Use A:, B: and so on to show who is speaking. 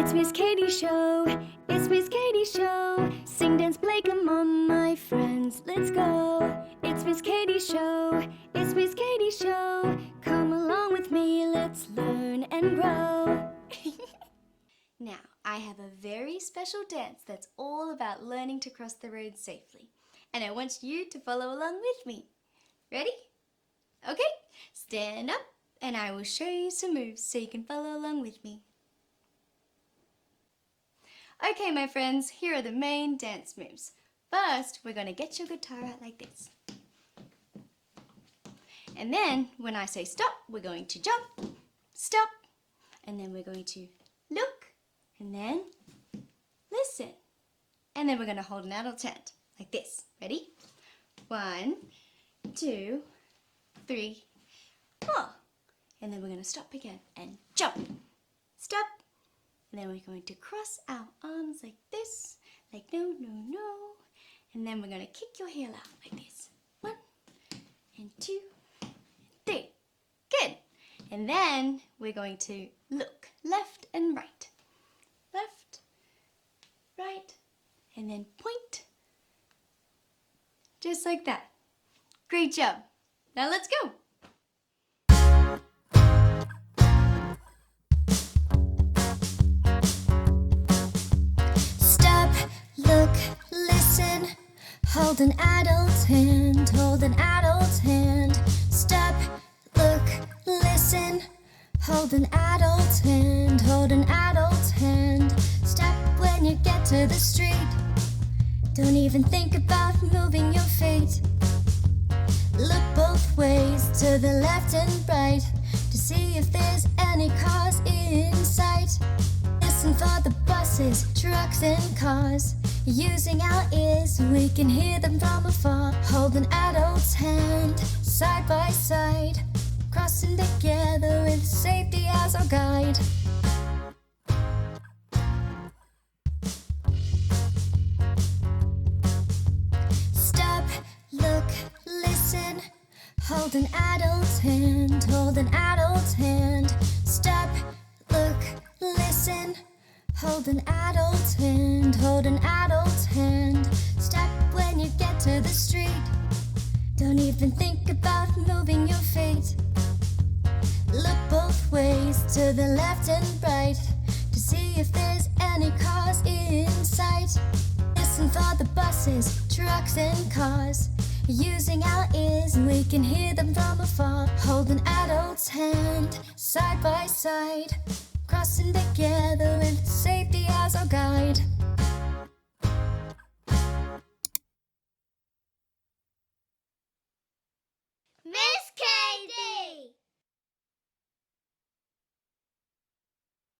A: It's Miss Katie's show. It's Miss Katie's show. Sing, dance, play, come on, my friends, let's go. It's Miss Katie's show. It's Miss Katie's show. Come along with me, let's learn and grow. Now, I have a very special dance that's all about learning to cross the road safely. And I want you to follow along with me. Ready? Okay, stand up and I will show you some moves so you can follow along with me. Okay, my friends, here are the main dance moves. First, we're going to get your guitar out like this. And then, when I say stop, we're going to jump, stop, and then we're going to look, and then listen. And then we're going to hold an adult's hand, like this. Ready? 1, 2, 3, 4. And then we're going to stop again and jump, stop. And then we're going to cross our arms like this, like no, no, no. And then we're going to kick your heel out like this. 1 and 2 and 3. Good. And then we're going to look left and right. Left, right, and then point. Just like that. Great job. Now let's go. Look, listen, hold an adult's hand, hold an adult's hand. Stop, look, listen, hold an adult's hand, hold an adult's hand. Stop when you get to the street. Don't even think about moving your feet. Look both ways, to the left and right, to see if there's any cars in sight. Listen for the buses, trucks and cars. Using our ears, we can hear them from afar. Hold an adult's hand, side by side, crossing together with safety as our guide. Stop, look, listen, hold an adult's hand, hold an adult's hand. Stop, look, listen, hold an adult's hand, hold an adult's hand. Stop when you get to the street. Don't even think about moving your feet. Look both ways, to the left and right, to see if there's any cars in sight. Listen for the buses, trucks and cars. Using our ears, we can hear them from afar. Hold an adult's hand, side by side, crossing together with safety as our guide.